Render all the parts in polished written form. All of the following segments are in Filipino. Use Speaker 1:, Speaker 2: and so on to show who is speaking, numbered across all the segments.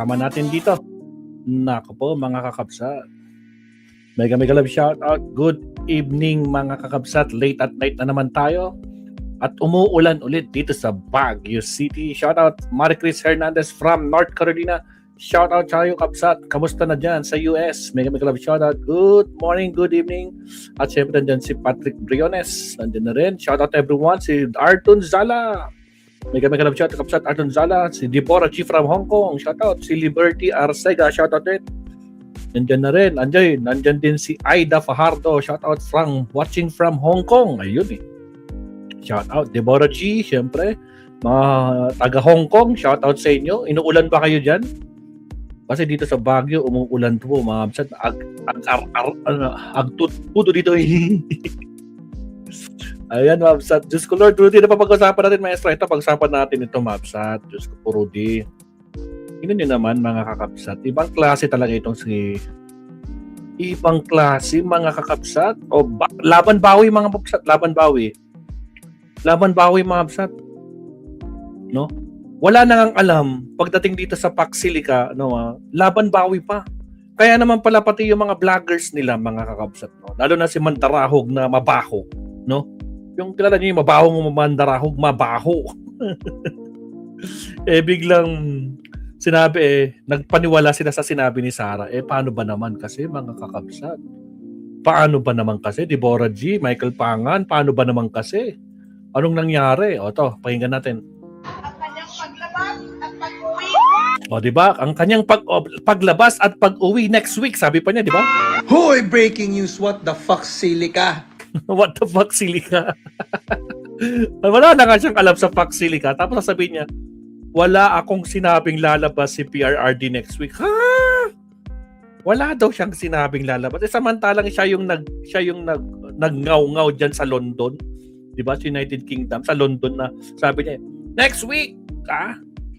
Speaker 1: Tama natin dito. Nako po mga kakabsat. Mega love shout out. Good evening mga kakabsat. Late at night na naman tayo. At umuulan ulit dito sa Baguio City. Shout out Marie Chris Hernandez from North Carolina. Shout out sa iyo kabsat. Kamusta na dyan sa US? Mega love shout out. Good morning, good evening. At syempre nandyan si Patrick Briones. Nandyan na rin. Shout out everyone. Si Arton Zala. Mega love shout out kabsat Arton Zala. Si Deborah G from Hong Kong. Shout out. Si Liberty Arcega. Shout out din. Nandyan na rin. Nandyan din si Aida Fajardo. Shout out from watching from Hong Kong. Ayun eh. Shout out Deborah G, syempre. Mga taga Hong Kong, shout out sa inyo. Inuulan ba kayo diyan? Kasi dito sa Baguio umuulan po, mga absat. Agtutudo dito. Ayan, mga absat. Diyos ko Lord, Rudy, napapag-usapan natin, maestro. Ito, pag-usapan natin ito, mga absat. Diyos ko po, Rudy. Tingnan nyo naman, mga kakabsat. Ibang klase talaga itong ibang klase, mga kakabsat. O, laban bawi, mga absat. Laban bawi, mga absat. No? Wala nang alam pagdating dito sa Paxilica, no, laban bawi pa. Kaya naman pala pati yung mga vloggers nila, mga kakabsat, no. Lalo na si Mandarahog na mabaho, no? Yung kilala niyo yung mabahong Mandarahog, mabaho. Biglang sinabi nagpaniwala sila sa sinabi ni Sarah. Paano ba naman kasi, mga kakabsat? Paano ba naman kasi, Deborah G, Michael Pangan, paano ba naman kasi? Anong nangyari? O to, pakinggan natin.
Speaker 2: Ang kanyang paglabas at pag-uwi.
Speaker 1: O, di ba? Ang kanyang paglabas at pag-uwi next week, sabi pa niya, di ba?
Speaker 3: Hoy, breaking news, what the fuck, Silica?
Speaker 1: What the fuck, Silica? Wala na nga siyang alam sa fuck, Silica. Tapos sasabihin niya, wala akong sinabing lalabas si PRRD next week. Ha? Wala daw siyang sinabing lalabas. Samantalang siya yung nagngaw-ngaw dyan sa London. Diba, sa United Kingdom, sa London na sabi niya, next week,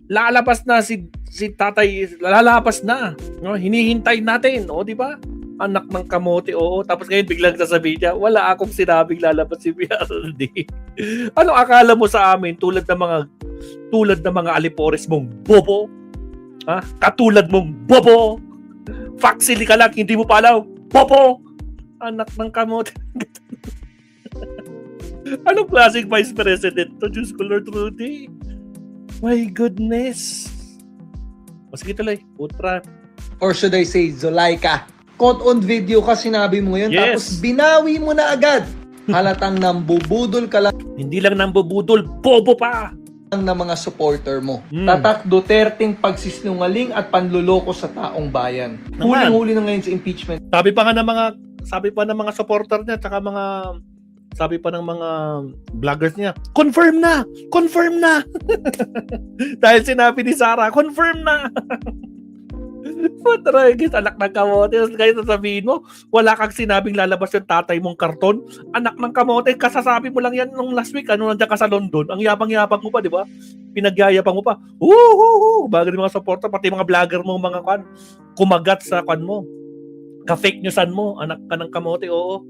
Speaker 1: lalabas na si tatay, lalabas na. No? Hinihintay natin, o diba? Anak ng kamote, oo. Tapos ngayon biglang sasabihin niya, wala akong sinabing lalabas si PRD. Ano akala mo sa amin, tulad ng mga alipores mong bobo? Ha? Katulad mong bobo? Faxili ka lang, hindi mo pa alam. Bobo! Anak ng kamote. Anong klaseng vice president to? Diyos ko Lord, Rudy. My goodness. O sige tuloy, putra.
Speaker 3: Or should I say, Zolaika? Caught on video ka, sinabi mo yun,
Speaker 1: Yes.
Speaker 3: tapos binawi mo na agad. Halatang nambubudol ka lang
Speaker 1: Hindi lang nambubudol, bobo pa.
Speaker 3: ng mga supporter mo. Tatak Duterteng pagsisinungaling at panluloko sa taong bayan.
Speaker 1: Naman.
Speaker 3: Huling-huli na ngayon sa impeachment.
Speaker 1: Sabi pa ng mga supporter niya, tsaka sabi pa ng mga vloggers niya, confirm na! Dahil sinabi ni Sarah, confirm na! Patragis, anak ng kamote. Kaya sasabihin mo, wala kang sinabing lalabas yung tatay mong karton. Anak ng kamote, kasasabi mo lang yan nung last week, nandiyan ka sa London. Ang yabang-yabang mo pa, di ba? Pinagyayabang mo pa. Bago ng mga supporter, pati mga vlogger mo, mga kumagat sa mo. Ka-fake newsan mo, anak ka ng kamote, oo.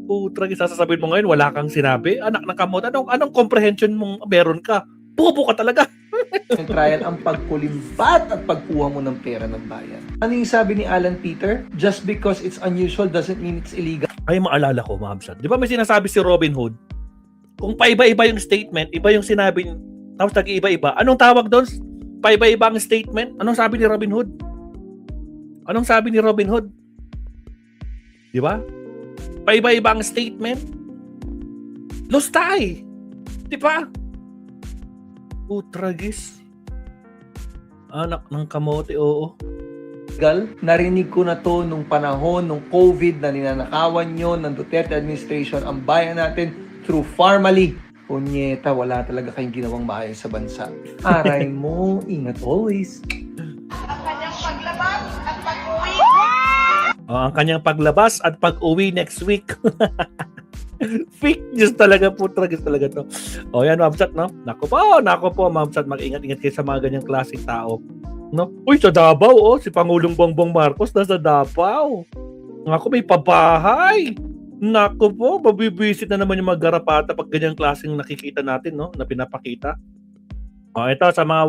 Speaker 1: Putragis, sasabihin mo ngayon, wala kang sinabi. Anak ng kamote, anong comprehension mong meron ka? Bobo ka talaga.
Speaker 3: Yung trial ang pagkulimbat at pagkuha mo ng pera ng bayan. Ano yung sabi ni Alan Peter? Just because it's unusual doesn't mean it's illegal.
Speaker 1: Ay, maalala ko, mga absat. Di ba may sinasabi si Robin Hood? Kung paiba-iba yung statement, iba yung sinabi, tapos nag-iiba-iba. Anong tawag doon? Paiba-iba ang statement? Anong sabi ni Robin Hood? Di ba? Paiba-iba ang statement? Lustay! Di ba? Putragis. Anak ng kamote, oo.
Speaker 3: Narinig ko na to nung panahon, nung COVID, na ninanakawan nyo ng Duterte administration ang bayan natin through Farmally. Punyeta, wala talaga kayong ginawang maayos sa bansa. Aray mo, ingat always.
Speaker 2: Ang kanyang paglabas at pag-uwi.
Speaker 1: Ang kanyang paglabas at pag-uwi next week. Fake news talaga, putragis talaga to. O yan, Mamsat, no? Nako po, Mamsat, mag-ingat-ingat kayo sa mga ganyang klaseng tao. No? Uy, sa Davao, si Pangulong Bongbong Marcos nasa Davao. Nako, may pabahay. Nako po, mabibisit na naman yung mga garapata pag ganyang klaseng nakikita natin, no? Na pinapakita. O, ito, sa mga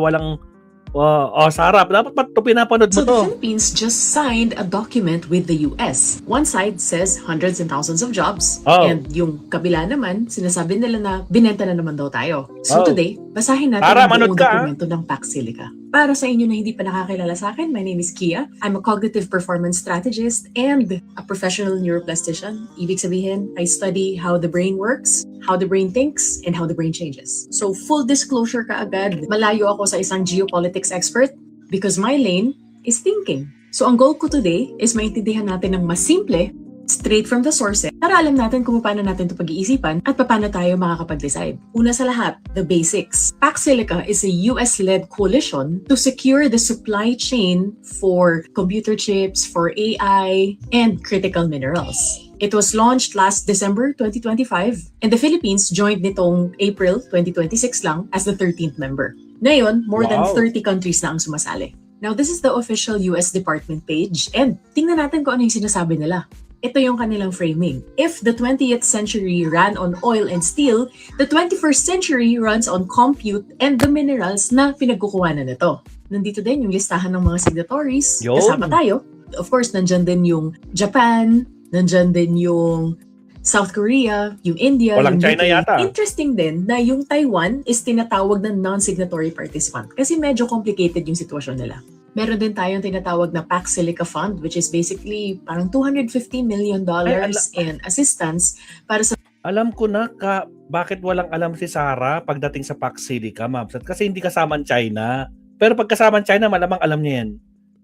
Speaker 1: Sarap. Dapat pa ito pinapanood mo
Speaker 4: So the
Speaker 1: to.
Speaker 4: Philippines just signed a document with the US. One side says hundreds and thousands of jobs.
Speaker 1: Oh.
Speaker 4: And yung kabila naman, sinasabi nila na binenta na naman daw tayo. So
Speaker 1: Oh.
Speaker 4: today, basahin natin
Speaker 1: Tara,
Speaker 4: ang
Speaker 1: manood
Speaker 4: buong
Speaker 1: ka,
Speaker 4: dokumento ng Pax Silica. Para sa inyo na hindi pa nakakilala sa akin, my name is Kia. I'm a cognitive performance strategist and a professional neuroplastician. Ibig sabihin, I study how the brain works, how the brain thinks, and how the brain changes. So full disclosure kaagad, malayo ako sa isang geopolitics expert because my lane is thinking. So ang goal ko today is maintindihan natin ng mas simple, straight from the sources, para alam natin kung paano natin ito pag-iisipan at paano tayo makakapag-decide. Una sa lahat, the basics. Pax Silica is a US-led coalition to secure the supply chain for computer chips, for AI, and critical minerals. It was launched last December 2025 and the Philippines joined nitong April 2026 lang as the 13th member. Ngayon, more than
Speaker 1: Wow.
Speaker 4: 30 countries na ang sumasali. Now, this is the official US Department page and tingnan natin kung ano yung sinasabi nila. Ito yung kanilang framing. If the 20th century ran on oil and steel, the 21st century runs on compute and the minerals na pinagkukuha na nito. Nandito din yung listahan ng mga signatories.
Speaker 1: Yun.
Speaker 4: Kasama tayo. Of course, nandyan din yung Japan, nandyan din yung South Korea, yung India,
Speaker 1: Walang
Speaker 4: yung
Speaker 1: China
Speaker 4: UK.
Speaker 1: yata.
Speaker 4: Interesting din na yung Taiwan is tinatawag na non-signatory participant kasi medyo complicated yung sitwasyon nila. Meron din tayong tinatawag na Pax Silica Fund which is basically parang $250 million in assistance para sa
Speaker 1: Alam ko na bakit walang alam si Sarah pagdating sa Pax Silica, Ma'am. Kasi hindi kasama ang China. Pero pag kasama ang China, malamang alam niya yan.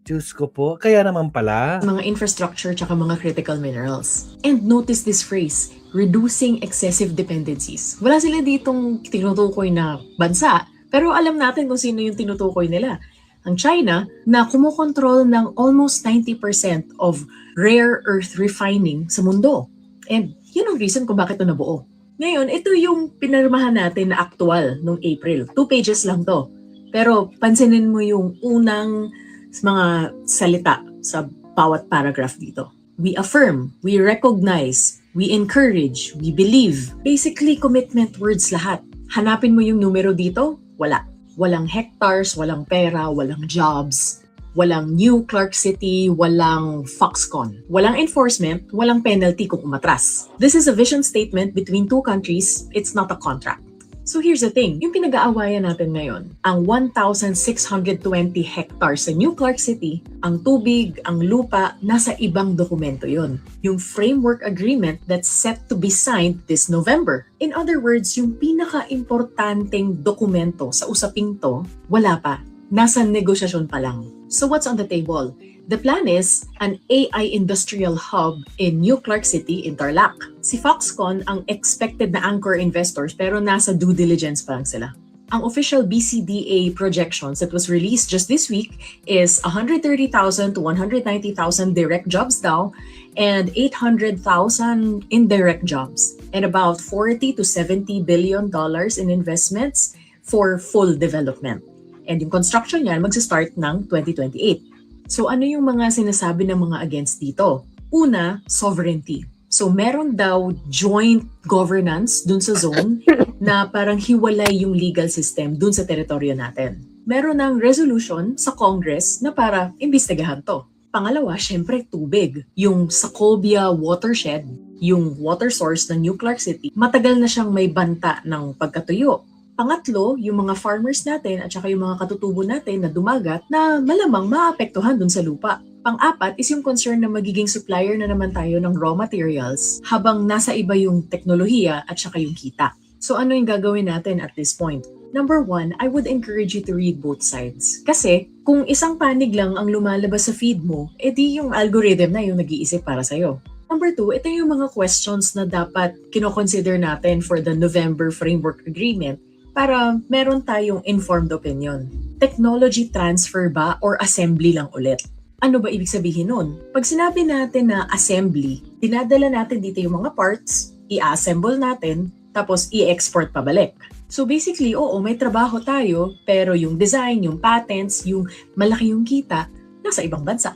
Speaker 1: Diyos ko po, kaya naman pala.
Speaker 4: mga infrastructure tsaka mga critical minerals. And notice this phrase, reducing excessive dependencies. Wala sila ditong tinutukoy na bansa, pero alam natin kung sino yung tinutukoy nila. Ang China na kumokontrol ng almost 90% of rare earth refining sa mundo. And yun ang reason kung bakit ito nabuo. Ngayon, ito yung pinirmahan natin na aktual noong April. 2 pages lang to. Pero pansinin mo yung unang mga salita sa bawat paragraph dito. We affirm, we recognize, we encourage, we believe. Basically, commitment words lahat. Hanapin mo yung numero dito, wala. Walang hectares, walang pera, walang jobs, walang New Clark City, walang Foxconn. Walang enforcement, walang penalty kung umatras. This is a vision statement between two countries, it's not a contract. So here's the thing, yung pinag-aawayan natin ngayon, ang 1,620 hectares sa New Clark City, ang tubig, ang lupa, nasa ibang dokumento yon. Yung framework agreement that's set to be signed this November. In other words, yung pinaka-importanteng dokumento sa usaping to, wala pa. Nasa negosasyon pa lang. So what's on the table? The plan is an AI industrial hub in New Clark City in Tarlac. Si Foxconn ang expected na anchor investors pero nasa due diligence pa lang sila. Ang official BCDA projections that was released just this week is 130,000 to 190,000 direct jobs daw and 800,000 indirect jobs and about 40 to 70 billion dollars in investments for full development. And yung construction niyan magsa-start ng 2028. So ano yung mga sinasabi ng mga against dito? Una, sovereignty. So meron daw joint governance dun sa zone na parang hiwalay yung legal system dun sa teritoryo natin. Meron ng resolution sa Congress na para imbestigahan to. Pangalawa, syempre tubig. Yung Sacobia watershed, yung water source ng New Clark City, matagal na siyang may banta ng pagkatuyo. Pangatlo, yung mga farmers natin at saka yung mga katutubo natin na dumagat na malamang maapektuhan dun sa lupa. Pang-apat is yung concern na magiging supplier na naman tayo ng raw materials habang nasa iba yung teknolohiya at saka yung kita. So ano yung gagawin natin at this point? Number one, I would encourage you to read both sides. Kasi kung isang panig lang ang lumalabas sa feed mo, edi yung algorithm na yung nag-iisip para sa'yo. Number two, ito yung mga questions na dapat kinoconsider natin for the November Framework Agreement para meron tayong informed opinion. Technology transfer ba or assembly lang ulit? Ano ba ibig sabihin nun? Pag sinabi natin na assembly, dinadala natin dito yung mga parts, i-assemble natin, tapos i-export pabalik. So basically, oo, may trabaho tayo, pero yung design, yung patents, yung malaki yung kita, nasa ibang bansa.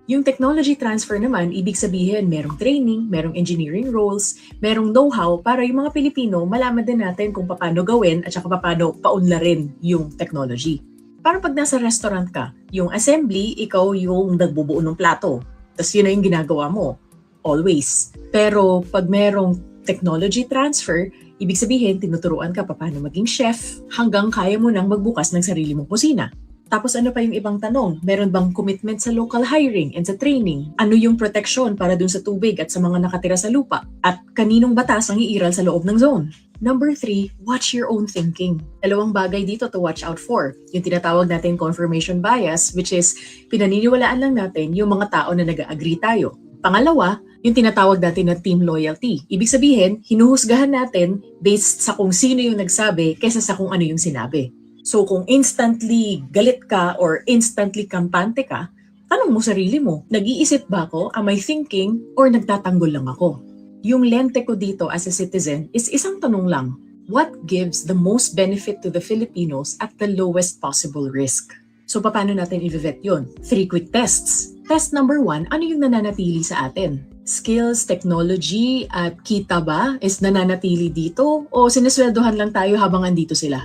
Speaker 4: Yung technology transfer naman, ibig sabihin merong training, merong engineering roles, merong know-how para yung mga Pilipino malaman din natin kung paano gawin at saka paano paunlarin yung technology. Para pag nasa restaurant ka, yung assembly, ikaw yung nagbubuo ng plato. Tapos yun na yung ginagawa mo. Always. Pero pag merong technology transfer, ibig sabihin, tinuturuan ka paano maging chef hanggang kaya mo nang magbukas ng sarili mong kusina. Tapos ano pa yung ibang tanong? Meron bang commitment sa local hiring and sa training? Ano yung protection para dun sa tubig at sa mga nakatira sa lupa? At kaninong batas ang iiral sa loob ng zone? Number 3, watch your own thinking. Dalawang bagay dito to watch out for. Yung tinatawag natin confirmation bias, which is pinaniniwalaan lang natin yung mga tao na nag-agree tayo. Pangalawa, yung tinatawag natin na team loyalty. Ibig sabihin, hinuhusgahan natin based sa kung sino yung nagsabi kaysa sa kung ano yung sinabi. So kung instantly galit ka or instantly kampante ka, tanong mo sarili mo, nag-iisip ba ako, am I thinking, or nagtatanggol lang ako? Yung lente ko dito as a citizen is isang tanong lang. What gives the most benefit to the Filipinos at the lowest possible risk? So paano natin i-vet yun? 3 quick tests. Test number 1, ano yung nananatili sa atin? Skills, technology, at kita ba is nananatili dito o sinesweldohan lang tayo habang andito sila?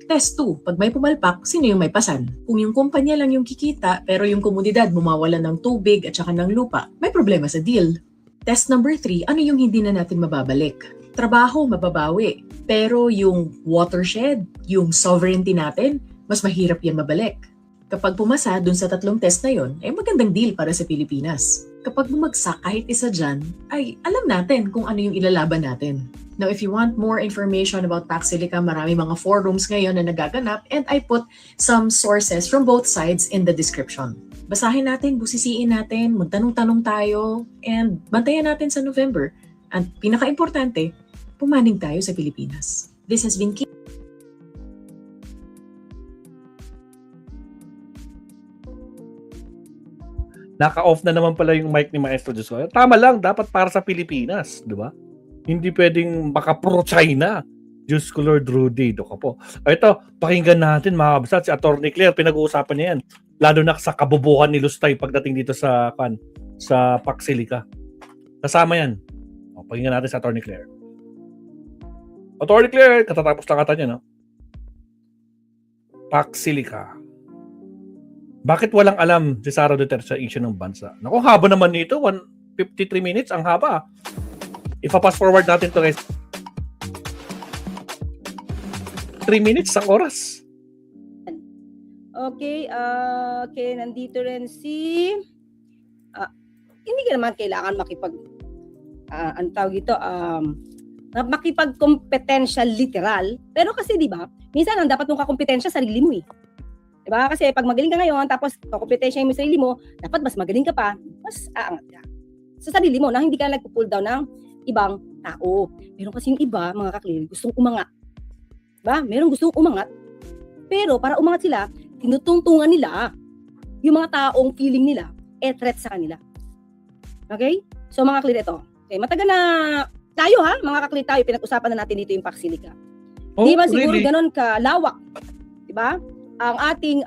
Speaker 4: Test 2, pag may pumalpak, sino yung may pasan? Kung yung kumpanya lang yung kikita pero yung komunidad bumawalan ng tubig at saka ng lupa, may problema sa deal. Test number 3, ano yung hindi na natin mababalik? Trabaho, mababawi. Pero yung watershed, yung sovereignty natin, mas mahirap yan mabalik. Kapag pumasa dun sa 3 test na yon, ay magandang deal para sa Pilipinas. Kapag bumagsak kahit isa dyan, ay alam natin kung ano yung ilalaban natin. Now, if you want more information about Pax Silica, marami mga forums ngayon na nagaganap and I put some sources from both sides in the description. Basahin natin, busisiin natin, magtanong-tanong tayo, and bantayan natin sa November. At pinaka-importante, pumaning tayo sa Pilipinas. This has been
Speaker 1: Naka-off na naman pala yung mic ni Maestro Diyos ko. Tama lang, dapat para sa Pilipinas, di ba? Hindi pwedeng baka pro-China. Diyos ko Lord Rudy, do ka po. Ito, pakinggan natin mga kabsat, si Atty. Claire, pinag-uusapan niya yan. Lalo na sa kabubuhan ni Lustay pagdating dito sa Pax Silica. Kasama yan. O, pakinggan natin si Atty. Claire. Atty. Claire, katatapos lang kata niya, no? Pax Silica. Bakit walang alam si Sara Duterte sa issue ng bansa? Naku, haba naman nito. 153 minutes, ang haba. Ipa-pass forward natin to guys. 3 minutes, ang oras.
Speaker 5: Okay, nandito rin si hindi ka naman kailangan ang tawag ito, makipagkompetensya literal. Pero kasi di ba, minsan ang dapat mong kakompetensya sarili mo eh. Di ba? Kasi pag magaling ka ngayon, tapos kakompetensya mo sarili mo, dapat mas magaling ka pa, mas aangat ka. Sa sarili mo, na hindi ka nagpo-pull down ng ibang tao. Meron kasi yung iba, mga kaklir, gustong umangat. Diba? Meron gustong umangat. Pero para umangat sila, tinutungtungan nila yung mga taong feeling nila threat sa kanila. Okay? So mga kaklir, ito. Okay, matagal na tayo mga kaklir tayo, pinag-usapan na natin dito yung Pax Silica. Di ba siguro ganun kalawak, diba? Ang ating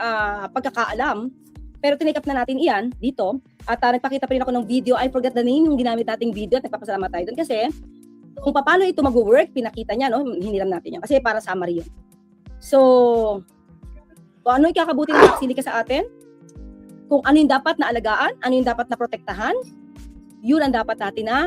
Speaker 5: pagkakaalam, pero tinikap na natin iyan dito at nagpakita pa rin ako ng video, I forgot the name, yung ginamit nating video at nagpapasalamat tayo doon kasi kung paano ito mag-work, pinakita niya, no? Hiniram natin yan kasi para summary yun. So, kung ano yung kakabuti ng Pax Silica sa atin, kung ano yung dapat na alagaan, ano yung dapat na protektahan, yun ang dapat natin na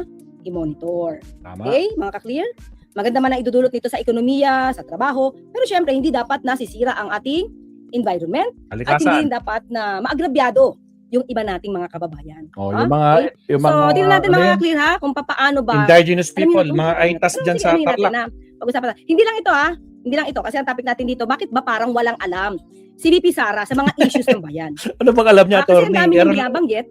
Speaker 5: i-monitor.
Speaker 1: Tama.
Speaker 5: Okay, mga ka-clear? Maganda man ang idudulot nito sa ekonomiya, sa trabaho, pero syempre hindi dapat na sisira ang ating environment at hindi dapat na maagrabyado yung iba nating mga kababayan.
Speaker 1: Oh, yung mga
Speaker 5: so, tingnan natin mga clear kung paano ba
Speaker 1: indigenous people, mga aitas diyan sa Tarlac.
Speaker 5: Pag-usapan natin. Hindi lang ito kasi ang topic natin dito, bakit ba parang walang alam si VP Sara sa mga issues ng bayan?
Speaker 1: Ano bang alam niya,
Speaker 5: Kasi ang dami yung binabanggit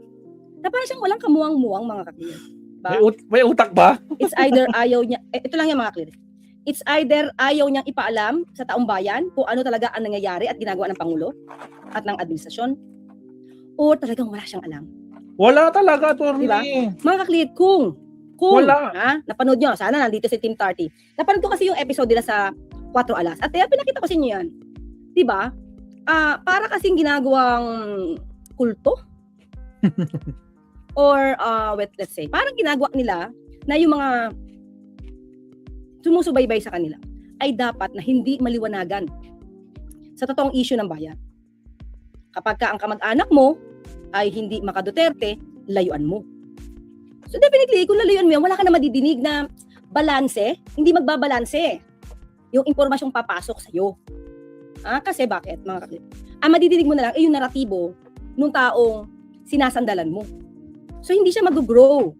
Speaker 5: na parang siyang walang kamuang-muang mga ka-clear. Diba?
Speaker 1: May utak ba?
Speaker 5: It's either ayaw niya, ito lang yung mga clear. It's either ayaw niyang ipaalam sa taong bayan kung ano talaga ang nangyayari at ginagawa ng Pangulo at ng administrasyon, o talagang wala siyang alam.
Speaker 1: Wala talaga, attorney.
Speaker 5: Diba? Mga kaklit, kung napanood nyo, sana nandito si Team 30. Napanood ko kasi yung episode nila sa 4 Alas. At pinakita ko sa inyo yan. Diba? Para kasing ginagawang kulto. Or, let's say, parang ginagawa nila na yung mga sumusubaybay sa kanila ay dapat na hindi maliwanagan sa totoong issue ng bayan. Kapag ka ang kamag-anak mo ay hindi maka-Duterte, layuan mo. So definitely, kung lalayuan mo yan, wala ka na madidinig na balanse, hindi magbabalanse yung impormasyong papasok sa'yo. Kasi bakit, mga kaklip? Ang madidinig mo na lang ay yung naratibo nung taong sinasandalan mo. So hindi siya mag-grow.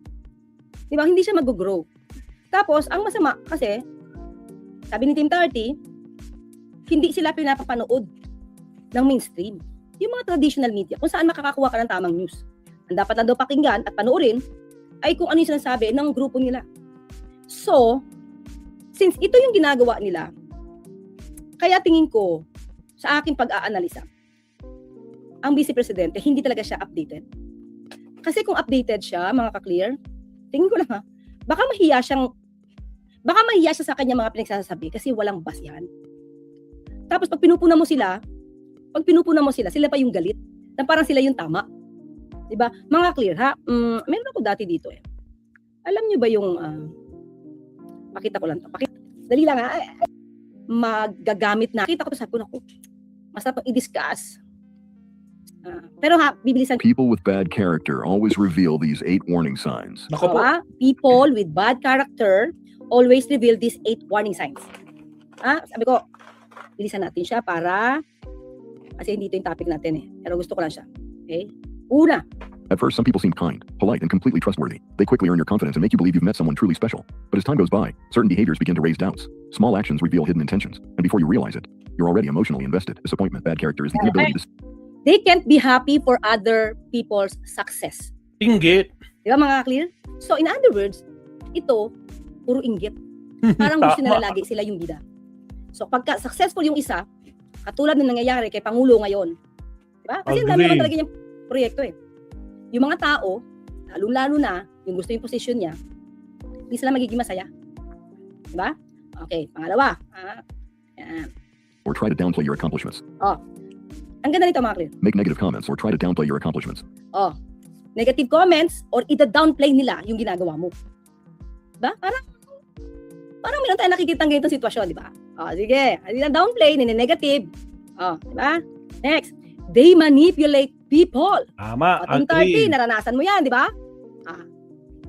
Speaker 5: Di ba? Hindi siya mag-grow. Tapos, ang masama kasi, sabi ni Team 30, hindi sila pinapapanood ng mainstream. Yung mga traditional media, kung saan makakakuha ka ng tamang news. Ang dapat na daw pakinggan at panoorin ay kung ano yung sinasabi ng grupo nila. So, since ito yung ginagawa nila, kaya tingin ko, sa aking pag-aanalisa, ang Vice Presidente, hindi talaga siya updated. Kasi kung updated siya, mga ka-clear, tingin ko lang baka mahiya siya sa kanya mga pinagsasabi kasi walang basihan. Tapos pag pinupuna mo sila, sila pa yung galit, na parang sila yung tama. Diba? Mga clear, meron ako dati dito eh. Alam niyo ba yung, pakita ko lang to. Dali lang magagamit na. Kita ko to, sabi ko, naku, masarap i-discuss. Pero bibilisan.
Speaker 6: People with bad character always reveal these 8 warning signs.
Speaker 1: Nako po.
Speaker 5: People with bad character always reveal these 8 warning signs. Sabi ko, bilisan natin siya para, kasi hindi ito yung topic natin eh. Pero gusto ko lang siya. Okay? Una.
Speaker 6: At first, some people seem kind, polite, and completely trustworthy. They quickly earn your confidence and make you believe you've met someone truly special. But as time goes by, certain behaviors begin to raise doubts. Small actions reveal hidden intentions. And before you realize it, you're already emotionally invested. Disappointment, bad character is the inability to...
Speaker 5: They can't be happy for other people's success.
Speaker 1: Inggit.
Speaker 5: Di ba mga clear? So in other words, ito, puro inggit. Parang gusto nila lagi sila yung bida. So pagka successful yung isa, katulad ng nangyayari kay Pangulo ngayon. Di ba? Kasi ang dami naman talaga niyang proyekto eh. Yung mga tao, lalo-lalo na, yung gusto yung posisyon niya, hindi sila magiging masaya. Di ba? Okay, pangalawa. Yan.
Speaker 6: Or try to downplay your accomplishments.
Speaker 5: Ang ganda nito mga clear.
Speaker 6: Make negative comments or try to downplay your accomplishments.
Speaker 5: Negative comments or ita-downplay nila yung ginagawa mo. Diba? Parang meron tayo nakikita ng ganitong sitwasyon, di ba? Sige. Hindi na downplay, negative. Diba? Next. They manipulate people.
Speaker 1: Tama.
Speaker 5: Team 30, naranasan mo yan, di ba?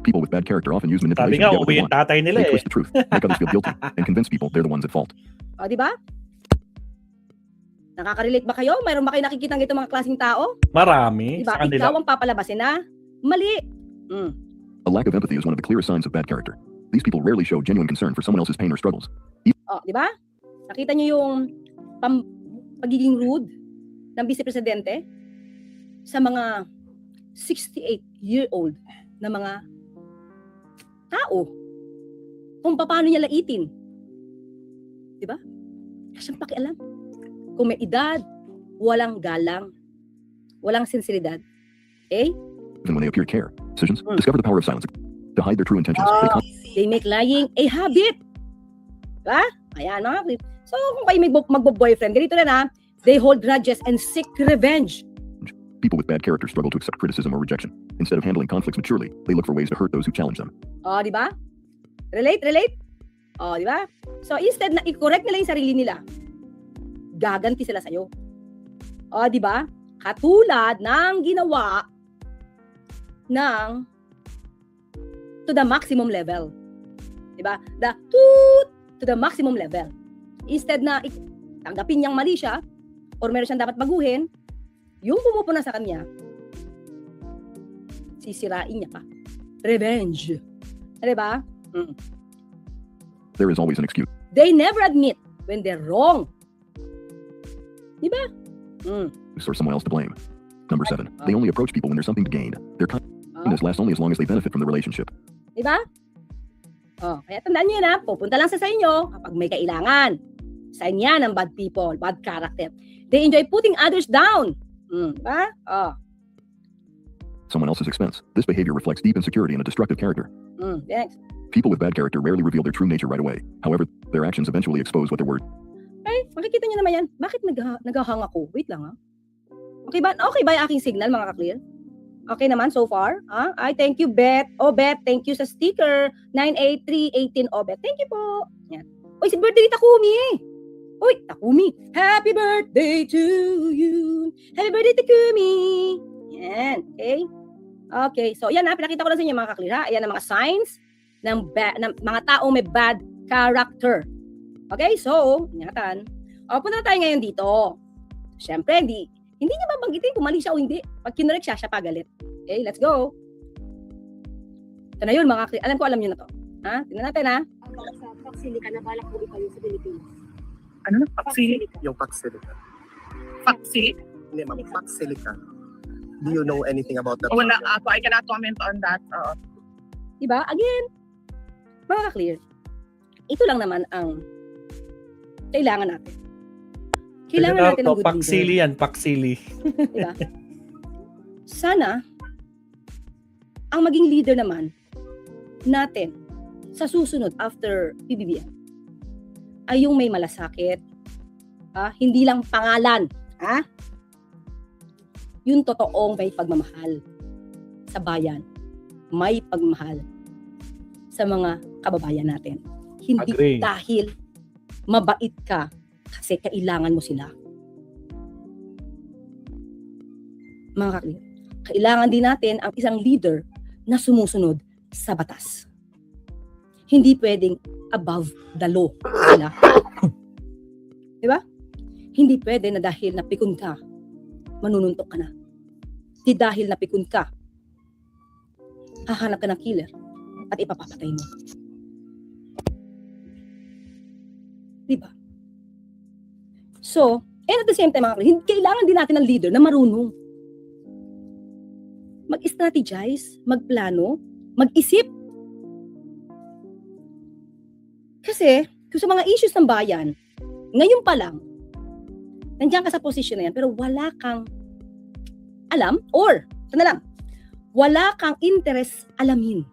Speaker 6: People with bad character often use
Speaker 1: Sabi
Speaker 6: manipulation
Speaker 1: nga,
Speaker 6: to get what
Speaker 1: uwi
Speaker 6: they
Speaker 1: yung
Speaker 6: want.
Speaker 1: tatay nila
Speaker 6: They
Speaker 1: eh.
Speaker 6: twist the truth, make others feel guilty, and convince people they're the ones at fault.
Speaker 5: Di ba? Nakaka-relate ba kayo? Mayroon ba kayo nakikita ng mga klaseng tao?
Speaker 1: Marami
Speaker 5: Di ba?
Speaker 1: sa kanila.
Speaker 5: Ikaw ang papalabasin na mali.
Speaker 6: A lack of empathy is one of the clearest signs of bad character. These people rarely show genuine concern for someone else's pain or struggles.
Speaker 5: Di ba? Nakita niyo yung pagiging rude ng Vice Presidente sa mga 68-year-old na mga tao kung paano niya laitin. Di ba? Kasi pakialam. Kung may edad, walang galang, walang sinseridad. Okay?
Speaker 6: Even when they appear to care, decisions discover the power of silence to hide their true intentions.
Speaker 5: They make lying a habit. Diba? Ayan, mga. So, kung kayo magbo-boyfriend, ganito na they hold grudges and seek revenge.
Speaker 6: People with bad character struggle to accept criticism or rejection. Instead of handling conflicts maturely, they look for ways to hurt those who challenge them.
Speaker 5: Di ba? Relate? Di ba? So, instead na i-correct nila yung sarili nila, gaganti sila sa'yo. Di ba? Katulad ng ginawa ng to the maximum level. Di ba? To the maximum level. Instead na tanggapin niyang mali siya or meron siyang dapat baguhin, yung pumupuna sa kanya, sisirain niya pa. Revenge. Di ba?
Speaker 6: There is always an excuse.
Speaker 5: They never admit when they're wrong. Di ba?
Speaker 6: Or someone else to blame. Number 7, they only approach people when there's something to gain. Their kindness lasts only as long as they benefit from the relationship.
Speaker 5: Di ba? Kaya tandaan nyo na, pupunta lang sa inyo kapag may kailangan. Sign yan ng bad people, bad character. They enjoy putting others down. Diba?
Speaker 6: Someone else's expense. This behavior reflects deep insecurity and a destructive character.
Speaker 5: Next.
Speaker 6: People with bad character rarely reveal their true nature right away. However, their actions eventually expose what their worth.
Speaker 5: Ay, makikita nyo naman yan. Bakit naghahang ako? Wait lang Okay ba yung aking signal, mga ka-clear? Okay naman so far? Ay, thank you, Beth. Beth, thank you sa sticker. 98318, Beth. Thank you po. Yan. Uy, si birthday ni Takumi. Uy, Takumi. Happy birthday to you. Happy birthday, Takumi. Yan, okay? Okay, so yan na, pinakita ko lang sa inyo mga kaklir, ha? Ayan ang mga signs ng mga taong may bad character. Okay, so, ingatan. O, punta na tayo ngayon dito. Siyempre, hindi niya babanggitin kung mali siya o hindi. Pag kinorek siya pagalit. Okay, let's go. Ito na yun, mga kaklir. Alam nyo na to. Ha? Tingnan natin, ha?
Speaker 7: Sa Paxilica na balak po ikaw sa Pilipinas.
Speaker 8: Ano na? Paxili?
Speaker 9: Yung Paxilica.
Speaker 8: Paxili?
Speaker 9: Hindi, ma'am. Paxilica. Do you know anything about that?
Speaker 8: Wala,
Speaker 9: program?
Speaker 8: I cannot comment on that.
Speaker 5: Diba? Again, mga kaklir, ito lang naman ang kailangan natin. Kailangan natin ng good
Speaker 1: Paksili yan, paksili.
Speaker 5: leader. Diba? Sana, ang maging leader naman natin sa susunod after PBBM ay yung may malasakit, hindi lang pangalan, yung totoong may pagmamahal sa bayan, may pagmamahal sa mga kababayan natin. Hindi
Speaker 1: Agree.
Speaker 5: dahil mabait ka kasi kailangan mo sila. Mga kaklir, kailangan din natin ang isang leader na sumusunod sa batas. Hindi pwedeng above the law sila. Diba? Hindi pwede na dahil napikon ka, manununtok ka na. Di dahil napikon ka, hahanap ka ng killer at ipapapatay mo. Diba? So, and at the same time, kailangan din natin ng leader na marunong mag-strategize, magplano, mag-isip. Kasi, kung sa mga issues ng bayan, ngayon pa lang, nandiyan ka sa posisyon na yan, pero wala kang alam, or, ito na lang, wala kang interest alamin.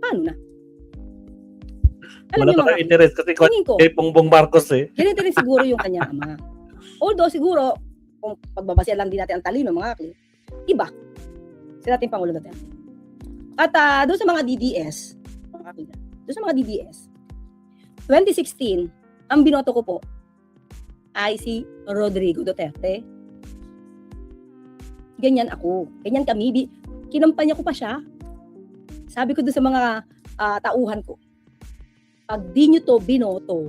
Speaker 5: Paano na? Alam
Speaker 1: Wala
Speaker 5: niyo
Speaker 1: ka
Speaker 5: mga,
Speaker 1: interest kasi
Speaker 5: tingin ko,
Speaker 1: kay Bongbong Marcos eh.
Speaker 5: ganito rin siguro yung kanyang ama. Although siguro, kung pagbabasya lang din natin ang talino, mga kakli, iba. Sa ating Pangulo natin. At doon sa mga DDS, mga kakli, doon sa mga DDS, 2016, ang binoto ko po ay si Rodrigo Duterte. Ganyan ako. Ganyan kami. Kinampanya ko pa siya. Sabi ko doon sa mga tauhan ko, pag di nyo to binoto,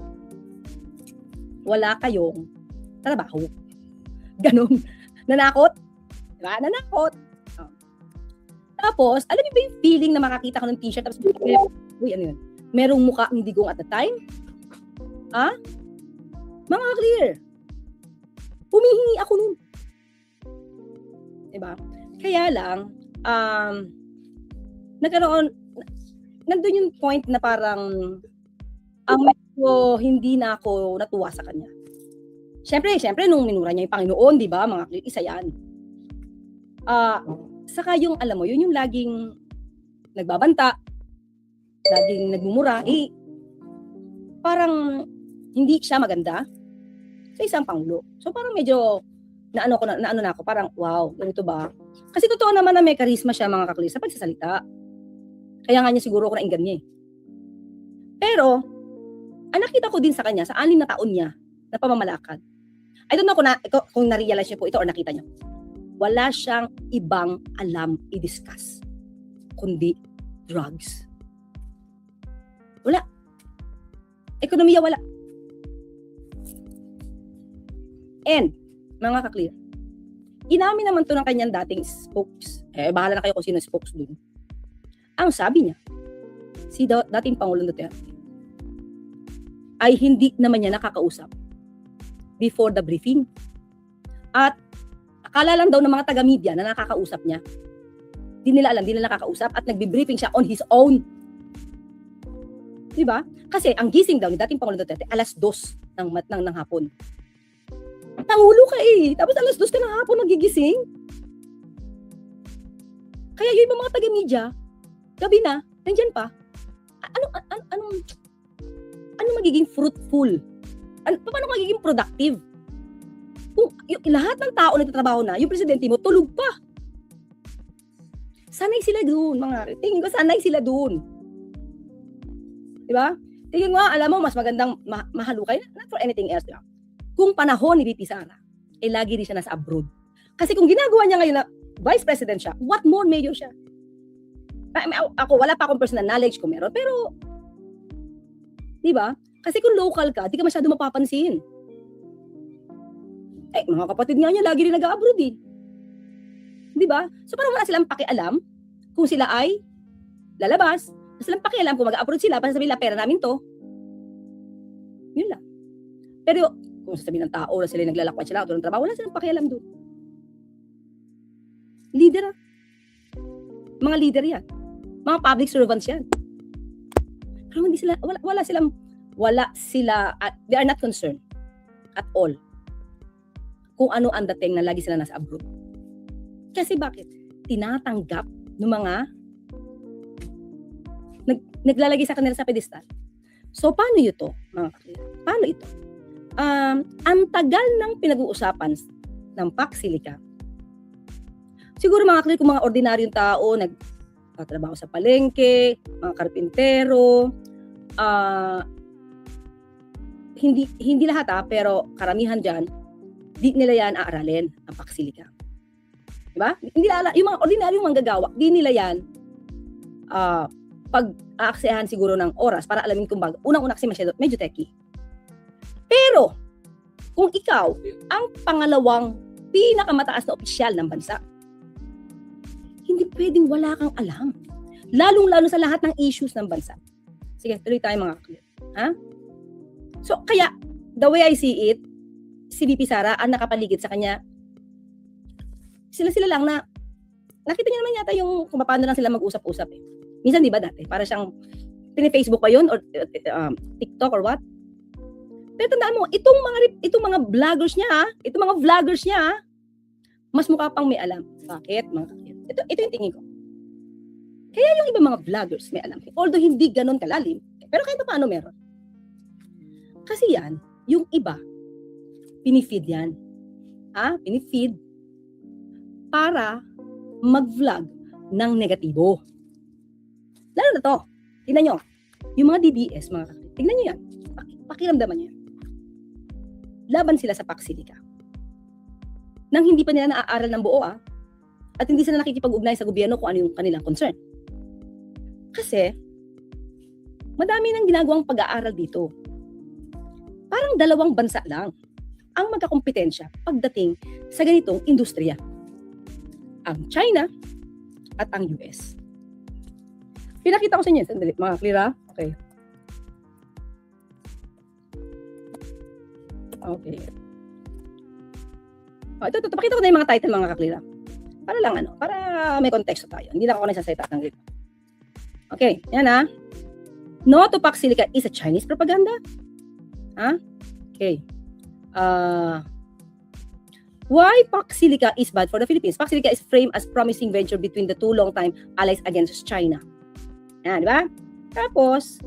Speaker 5: wala kayong trabaho. Ganon. Nanakot. Diba? Nanakot. Oh. Tapos, alam niyo ba yung feeling na makakita ko ng t-shirt tapos, uy, ano yun? Merong mukha ng digong at the time? Ha? Mga clear. Humihingi ako nun. Diba? Kaya lang, nandun yung point na parang medyo hindi na ako natuwa sa kanya. Siyempre, nung minura niya yung Panginoon, di ba, mga clear, isa yan. Saka yung, alam mo, yun yung laging nagbabanta, laging nagmumura, parang hindi siya maganda sa isang pangulo. So parang medyo naano na ako, parang wow, ganito ba? Kasi totoo naman na may karisma siya, mga kakli, sa pagsasalita. Kaya nga niya siguro ako nainggan niya eh. Pero, ang nakita ko din sa kanya, sa 6 na taon niya na pamamalakad, I don't know kung na-realize niyo po ito or nakita niyo. Wala siyang ibang alam i-discuss kundi drugs. Wala. Ekonomiya wala. And, mga ka-clear, inamin naman to ng kanyang dating spokes. Bahala na kayo kung sino spokes dun. Ang sabi niya, si dating Pangulong Duterte ay hindi naman niya nakakausap before the briefing. At akala lang daw ng mga taga-media na nakakausap niya. Di nila alam, di nila nakakausap at nagbi-briefing siya on his own. Diba? Kasi ang gising daw ni dating Pangulong Duterte, 2:00 ng hapon. Pangulo ka eh. Tapos 2:00 ka ng hapon nagigising. Kaya yung mga taga-media, gabi na, nandyan pa. Anong magiging fruitful? Paano magiging productive? Kung lahat ng tao nagtatrabaho na, yung presidente mo, tulog pa. Sanay sila dun, tingin ko sanay sila dun. Diba? tingin mo, alam mo, mas magandang mahalukay, not for anything else. Diba? Kung panahon ni VP Sara, lagi rin siya nasa abroad. Kasi kung ginagawa niya ngayon na Vice President siya, what more mayor siya? Ako, wala pa akong personal knowledge kung meron, pero, di ba? Kasi kung local ka, di ka masyado mapapansin. Mga kapatid nga niya, lagi rin nag-abroad eh. Di ba? So parang wala silang pakialam kung sila ay lalabas. Wala silang pakialam kung mag-abroad sila, basta sabihin nila, pera namin to. Yun lang. Pero kung sasabihin ng tao na sila naglalakwat sila, ng trabaho, wala silang pakialam doon. Leader. Mga leader yan. Mga public servants yan. Pero hindi sila, wala sila, they are not concerned at all kung ano ang dating na lagi sila nasa abroad. Kasi bakit? Tinatanggap ng mga naglalagay sa kanila sa pedestal. So, paano ito, mga kakilala? Paano ito? Ang tagal ng pinag-uusapan ng Pax Silica. Siguro mga kakilala, kung mga ordinaryong tao, nagtatrabaho sa palengke, mga karpintero, hindi lahat pero karamihan dyan, di nila yan aaralin ang Pax Silica. Diba? Hindi nila, yung mga ordinaryong manggagawa, di nila yan pag-aaksehan siguro ng oras para alamin kung unang-una kasi medyo techy. Pero, kung ikaw ang pangalawang pinakamataas na opisyal ng bansa, hindi pwedeng wala kang alam. Lalong-lalo sa lahat ng issues ng bansa. Sige, tuloy tayo mga kakilala. Ha? So, kaya, the way I see it, si VP Sara ang nakapaligid sa kanya, sila lang na, nakita niyo naman yata yung kung paano lang sila mag-usap-usap eh. Minsan di ba dati, para siyang, pini-Facebook pa yun, or TikTok or what? Pero tandaan mo, itong mga vloggers niya, mas mukha pang may alam. Bakit? Ito yung tingin ko. Kaya yung ibang mga vloggers may alam. Although hindi ganun kalalim, pero kahit paano meron. Kasi yan, yung iba, pinifeed yan. Pinifeed para mag-vlog ng negatibo. Lalo na to. Tingnan nyo. Yung mga DDS, tingnan nyo yan. Pakiramdaman nyo yan. Laban sila sa Pax Silica. Nang hindi pa nila naaaral ng buo at hindi sila nakikipag-ugnay sa gobyerno kung ano yung kanilang concern. Kasi, madami nang ginagawang pag-aaral dito. Parang dalawang bansa lang ang magkakompetensya pagdating sa ganitong industriya. Ang China at ang US. Pinakita ko sa inyo. Sandali, mga clear. Okay. Okay. Ito, pakita ko na yung mga title, mga kaklira. Para lang para may konteksto tayo. Hindi lang ako nagsasalita ng ganito. Okay, yan No to Pax Silica is a Chinese propaganda. Okay. Why Pax Silica is bad for the Philippines? Pax Silica is framed as promising venture between the two long-time allies against China. Yan, di ba? Tapos,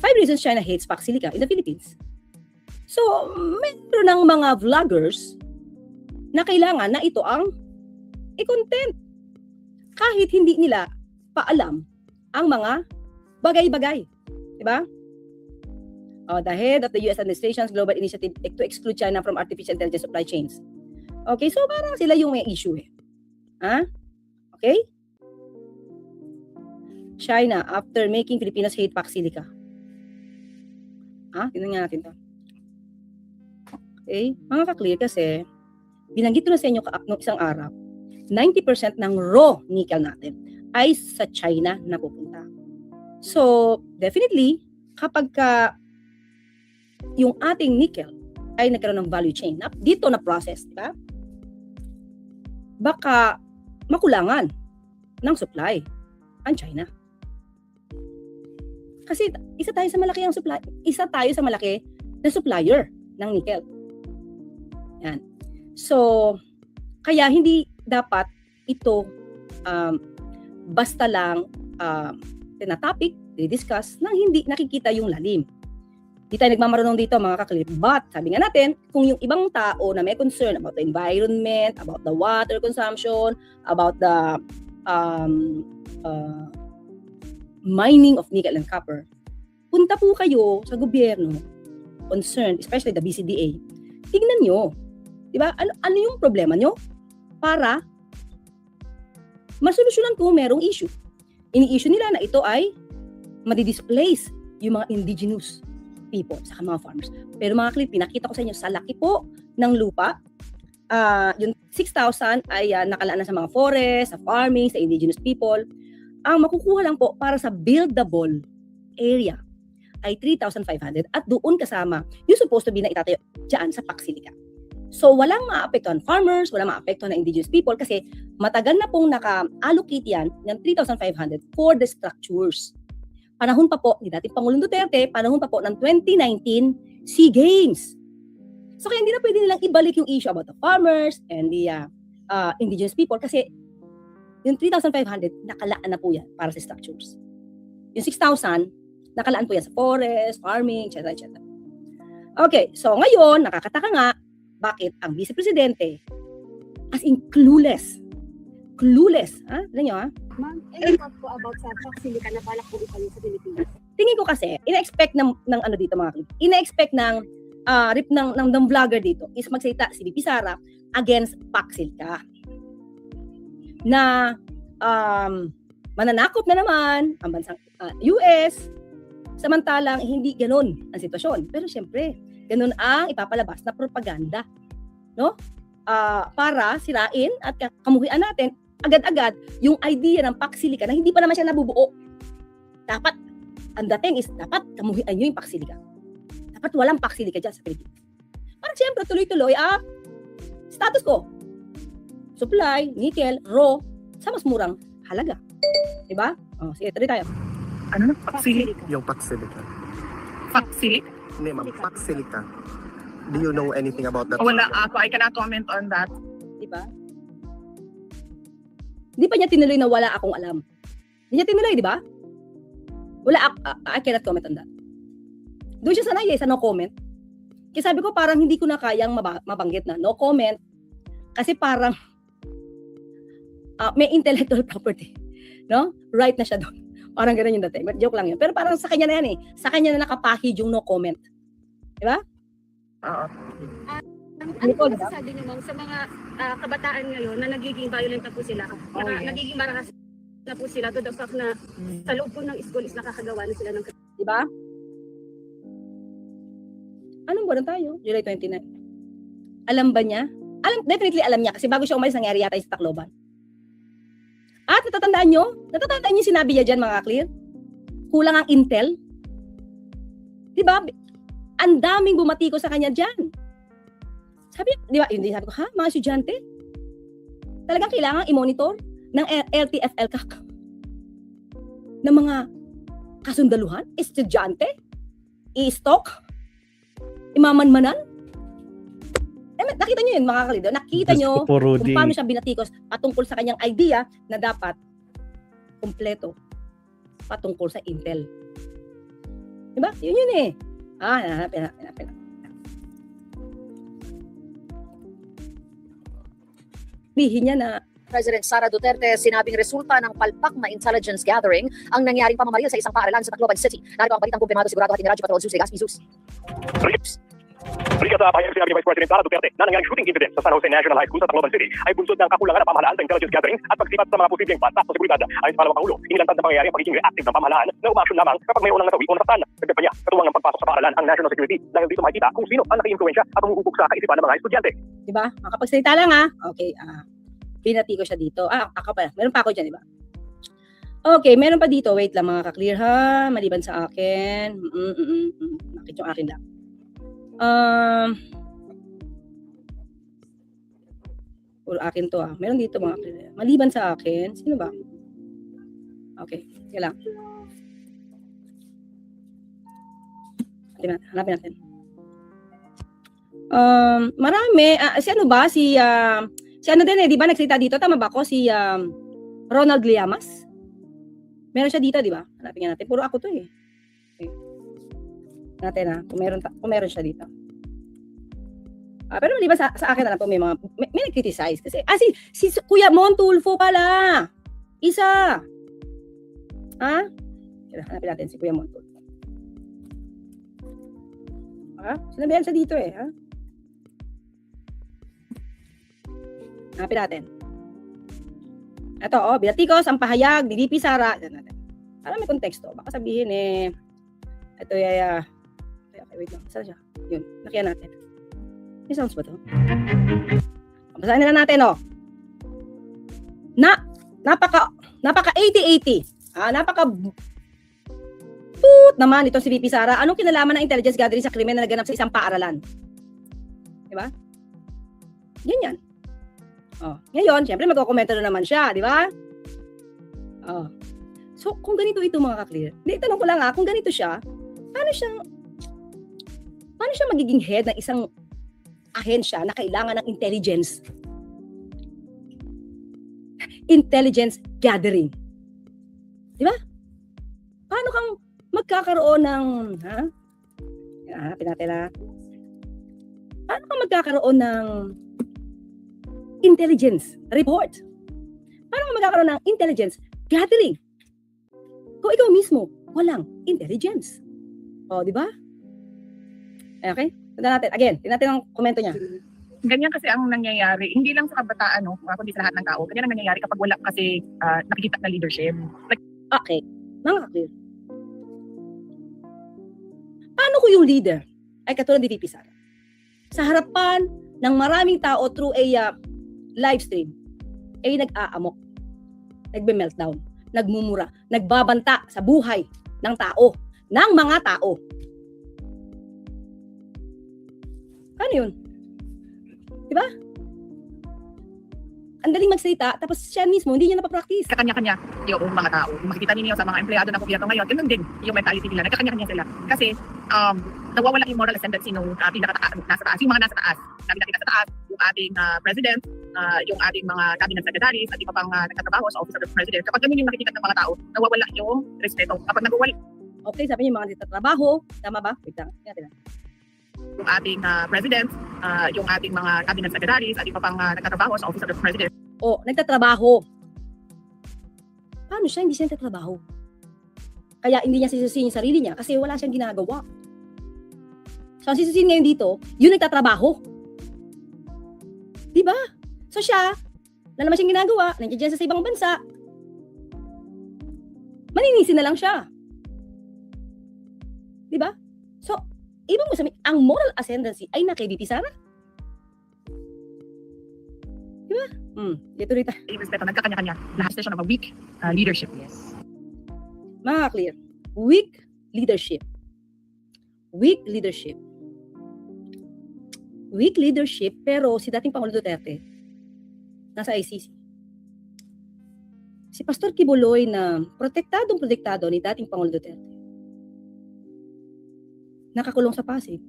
Speaker 5: 5 reasons China hates Pax Silica in the Philippines. So, meron ng mga vloggers na kailangan na ito ang i-content. Kahit hindi nila paalam ang mga bagay-bagay. Diba? The head of the US administration's global initiative to exclude China from artificial intelligence supply chains. Okay, so parang sila yung may issue eh. Okay? China, after making Filipinos hate Pax Silica. Tingnan nga natin to. Okay? Mga ka-clear kasi, binanggit ko na sa inyo noong isang araw, 90% ng raw nickel natin ay sa China na pupunta. So, definitely, kapag yung ating nickel ay nagkaroon ng value chain, dito na process, di ba? Baka makulangan ng supply ang China. Kasi isa tayo sa malaki na supplier ng nickel. Yan. So, kaya hindi dapat ito basta lang tinatopic, i-discuss nang hindi nakikita yung lalim. Di tayo nagmamarunong dito mga kaklip. But, sabi nga natin, kung yung ibang tao na may concern about the environment, about the water consumption, about the mining of nickel and copper, punta po kayo sa gobyerno, concerned, especially the BCDA, tignan nyo, di ba? Ano yung problema nyo? Para masolusyonan kung merong issue. Ini-issue nila na ito ay madi-displace yung mga indigenous people sa mga farmers. Pero mga klip, pinakita ko sa inyo, sa laki po ng lupa, yung 6,000 ay nakalaan na sa mga forest, sa farming, sa indigenous people. Ang makukuha lang po para sa buildable area ay 3,500 at doon kasama yung supposed to be na itatayo dyan sa Paxilica. So walang maapektuhan farmers, walang maapektuhan na indigenous people kasi matagal na pong naka-allocate yan ng 3,500 for the structures. Panahon pa po ni dating Pangulong Duterte, panahon pa po ng 2019 SEA Games. So kaya hindi na pwede nilang ibalik yung issue about the farmers and the indigenous people kasi yung 3,500 nakalaan na po yan para sa structures. Yung 6,000 nakalaan po yan sa forest, farming, etc. etc. Okay, so ngayon nakakataka nga bakit ang Vice Presidente as in clueless. Clueless, ha? Alam nyo, ha?
Speaker 7: Ma'am, any thought po about sa Paxilica na balak po itayo sa Pilipinas?
Speaker 5: Tingin ko kasi, ina-expect ng ano dito mga klip, ina-expect ng vlogger dito is magsalita si VP Sara against Paxilica. Na mananakop na naman ang bansang US, samantalang hindi ganun ang sitwasyon. Pero syempre, ganun ang ipapalabas na propaganda, no? Para sirain at kamuhian natin agad-agad yung idea ng Paxilica na hindi pa naman siya nabubuo. Dapat, ang dating is, dapat kamuhian nyo yung Paxilica. Dapat walang Paxilica dyan sa Pilipinas. Para siyempre, tuloy-tuloy, status quo. Supply, nickel, raw, sa mas murang halaga. Diba? Sige, tuloy tayo.
Speaker 8: Ano na? Paxilica?
Speaker 9: Yung Paxilica.
Speaker 8: Paxilica?
Speaker 9: Hindi, ma'am. Paxilica. Do you know anything about that?
Speaker 8: Wala ako. I cannot comment on that.
Speaker 5: Diba? Hindi pa niya tinuloy na wala akong alam. Hindi niya tinuloy, di ba? I cannot comment on that. Doon siya sanay sa no comment. Kaya sabi ko parang hindi ko na kayang mabanggit na no comment kasi parang may intellectual property. No? Right na siya doon. Parang gano'n yung dati. Joke lang yun. Pero parang sa kanya na yan eh. Sa kanya na nakapahid yung no comment. Di ba?
Speaker 8: Oo.
Speaker 7: Ano po masasabi niyo ma'am sa mga kabataan ngayon na nagiging violent na po sila? Nagiging marakas na po sila to the fact na sa loob po ng school is nakakagawa na sila ng...
Speaker 5: Di ba? Anong buwan tayo? July 29. Alam ba niya? Definitely alam niya kasi bago siya umalis nangyari yata yung sa Tacloban. At natatandaan niyo yung sinabi niya dyan mga clear? Kulang ang intel. Di ba? Ang daming bumatiko sa kanya dyan. Sabi, di ba? Hindi sabi ko, ha? Mga estudyante? Talagang kailangan i-monitor ng LTFL ng mga kasundaluhan? Estudyante? I-stalk? Imamanmanan? Nakita nyo yun mga kalido. Nakita nyo kung paano siya binatikos patungkol sa kanyang idea na dapat kumpleto patungkol sa Intel. Diba? Yun eh. Hanapin. Bihin niya na
Speaker 10: President Sara Duterte sinabing resulta ng palpak na intelligence gathering ang nangyaring pamamaril sa isang paaralan sa Tacloban City. Narito ang balitang kumpirmado sigurado at Radyo Patrol Zeus Legaspi Zeus.
Speaker 6: Rica sa pahayag sinabi ni Vice President Sara Duterte na nangyaring shooting incident sa San Jose National High School sa Tacloban City ay bunsod ng kakulangan ng pamahalaan sa intelligence gathering at pagsipat sa mga posibleng patak sa seguridad. Ayon sa Pangalawang Pangulo, inilantad na pangyayari ang pagiging reactive ng pamahalaan na umaksyon lamang kapag may unang nasawi o nasaktan. Dagdag pa niya, katuwang ang pagpasok sa paaralan ang national security dahil dito makikita kung sino ang naki-impluwensya at umuubog sa kaisipan ng mga estudyante.
Speaker 5: Diba? Makapagsalita lang Okay, binati ko siya dito. Ako pa. Meron pa ako dyan, diba? Okay, meron pa dito. Wait lang mga ka-clear ha. Maliban sa akin. Nakit yung akin lang. Puro akin to Meron dito mga ka-clear. Maliban sa akin. Sino ba? Okay, sige lang. Hanapin natin. Marami. Si ano ba? Si ano din di ba nagsalita dito? Tama ba ako? Si Ronald Llamas. Meron siya dito, di ba? Hanapin natin. Puro ako to Okay. Natin kung meron siya dito. Pero di ba sa akin alam po may nag-criticize kasi si Kuya Montulfo pala. Isa. Hanapin natin si Kuya Montulfo. Ha? Sinabihan siya dito eh. Ha? Hanapin natin. Ito, binatikos ang pahayag ni VP Sara. Para may konteksto. Baka sabihin ito yaya. Okay, wait lang. Saan siya? Yun, nakiyan natin. May sounds ba to? Basahin na natin, napaka 80-80. Napaka naman ito si VP Sara. Anong kinalaman ng intelligence gathering sa krimen na naganap sa isang paaralan? Diba? Yan. Ngayon, syempre magkokomento na naman siya, di ba? So, kung ganito ito mga ka-clear, tanong ko lang kung ganito siya, paano siya magiging head ng isang ahensya na kailangan ng intelligence gathering? Di ba? Paano kang magkakaroon ng, hanapin natin paano kang magkakaroon ng intelligence report? Paano kang magkakaroon ng intelligence gathering? Kung ikaw mismo, walang intelligence. Di ba? Okay? Tignan natin. Again, tignan natin ang komento niya.
Speaker 8: Ganyan kasi ang nangyayari, hindi lang sa kabataan, kundi sa lahat ng tao. Ganyan ang nangyayari kapag wala kasi nakikita na leadership.
Speaker 5: Okay. Mga ka-clear. Paano ko yung leader ay katulad ni VP Sara? Sa harapan ng maraming tao through a live stream, nag-aamok, nagbe-meltdown, nagmumura, nagbabanta sa buhay ng tao, ng mga tao. Paano yun? Diba? Ang daling magsalita, tapos siya mismo, hindi niya napapractice.
Speaker 8: Kakanya-kanya yung mga tao. Makikita ninyo sa mga empleyado ng gobyerno ngayon, ganun din yung mentality nila. Nagkakanya-kanya sila. Kasi nawawala yung moral ascendancy nung nasa taas. Yung mga nasa taas. Sabi natin nasa taas, yung ating president, yung ating mga cabinet secretaries, at iba pang nagtatrabaho sa office of the president. Kapag ganun yung nakikita ng mga tao, nawawala yung respeto. Kapag nagwawala
Speaker 5: Okay, sabi niyo yung mga nagtatrabaho, tama ba? Wait lang.
Speaker 8: yung ating president, yung ating mga cabinet secretaries, at iba pang nagtatrabaho sa office of the president.
Speaker 5: Nagtatrabaho. Paano siya? Hindi siya nagtatrabaho. Kaya hindi niya sisisihin yung sarili niya kasi wala siyang ginagawa. So, ang sisisihin ngayon dito, yung nagtatrabaho. Diba? So, siya, wala naman siyang ginagawa, nandiyan sa ibang bansa, maninisin na lang siya. Diba? So, ibang mo sabihin, ang moral ascendancy ay na kay VP Sara? Diba? Dito rita.
Speaker 8: Yung respeto, nagkakanya-kanya. Lahat station of a weak leadership. Yes.
Speaker 5: Mga clear. Weak leadership. Weak leadership. Weak leadership, pero si dating Pangulo Duterte, nasa ICC. Si Pastor Kibuloy na protektado ni dating Pangulo Duterte, nakakulong sa Pasig.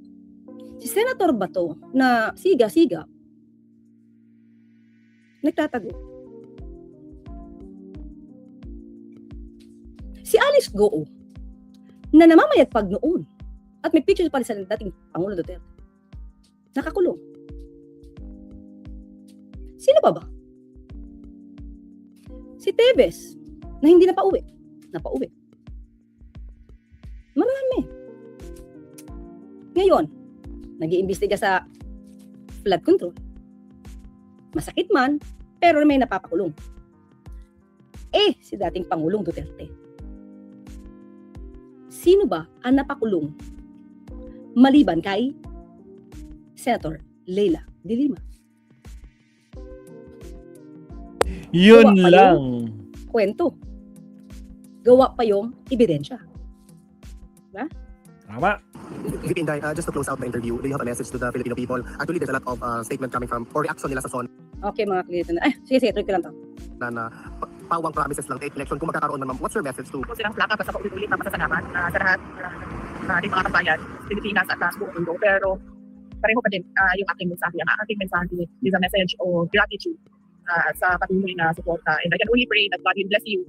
Speaker 5: Si Senator Bato na siga-siga, nagtatago. Si Alice Goo, na namamayagpag noon, at may picture pa rin sa dating Pangulo Duterte, nakakulong. Sino pa ba? Si Tevez, na hindi napauwi. Marami. Ngayon, nag-iimbestiga sa flood control. Masakit man, pero may napapakulong. Si dating Pangulong Duterte. Sino ba ang napakulong maliban kay Senator Leila de Lima?
Speaker 1: Yun
Speaker 5: Gawa pa
Speaker 1: lang.
Speaker 5: Kwento. Gawa pa yung ebidensya.
Speaker 1: Tama.
Speaker 9: VP Inday, just to close out the interview, do you have a message to the Filipino people? Actually, there's a lot of statement coming from, or reaction nila sa SON
Speaker 5: Okay, mga kliyente na. Sige, tuloy ko lang to.
Speaker 9: na pawang promises lang, take election. Kung magkakaroon naman, what's your message to?
Speaker 8: Kung silang plaka, basta paulit-ulit na masasalamat sa lahat ng ating mga kabayan, Pilipinas at sa buong mundo. Pero pareho pa din yung aking mensahe. Ang aking mensahe is a message of gratitude sa patuloy na suporta. And I can only pray that God will bless you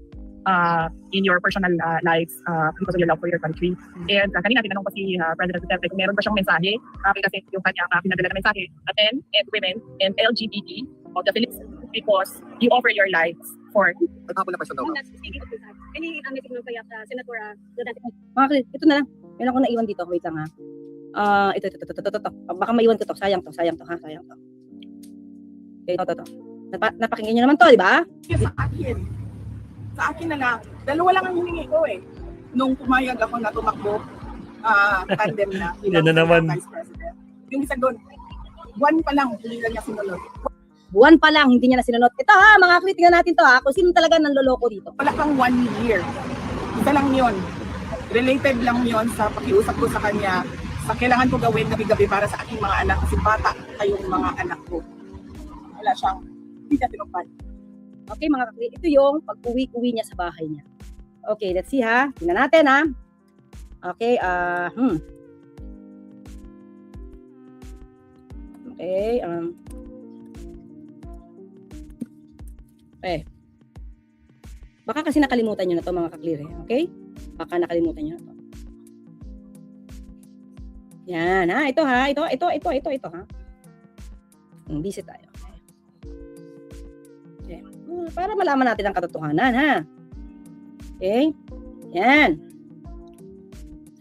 Speaker 8: in your personal lives because of your love for your country. And kanina tinanong pa si President Duterte kung meron ba siyang mensahe kasi yung kanyang pinadala na mensahe at men and women and LGBT of the Philippines because you offer your lives for
Speaker 9: Nagpapon na question daw.
Speaker 7: Speaking of this, any message mo kaya Senator Duterte?
Speaker 5: Mga kliyente, ito na lang. Meron ako naiwan dito. Wait lang Ito. Baka maiwan ko to. Sayang to, ha. Sayang to. Okay, ito. Napakinggan nyo naman to, di ba?
Speaker 8: Sa akin. Sa akin na lang. Dalawa lang ang hiningi ko eh. Nung pumayag ako na tumakbo, tandem na.
Speaker 1: Yan na naman.
Speaker 8: Vice President. Yung isa doon, buwan pa lang, hindi na niya sinunod.
Speaker 5: Buwan pa lang, hindi niya na sinunod. Ito ha, mga kapatid, tingnan natin to ha. Kung sino talaga nanloloko dito.
Speaker 8: Wala kang 1 year. Isa lang yun. Related lang yun sa pakiusap ko sa kanya sa kailangan ko gawin gabi-gabi para sa aking mga anak kasi bata kayong mga anak ko. Wala siyang, hindi niya tinupad.
Speaker 5: Okay mga kapatid, ito yung pag-uwi niya sa bahay niya. Okay, let's see ha. Tingnan natin ha. Okay, Okay, baka kasi nakalimutan nyo na to mga kaklir eh. Okay? Baka nakalimutan nyo na to. Yan ha, ito ha, ito ha. Busy tayo. Okay. Para malaman natin ang katotohanan ha. Okay? Yan.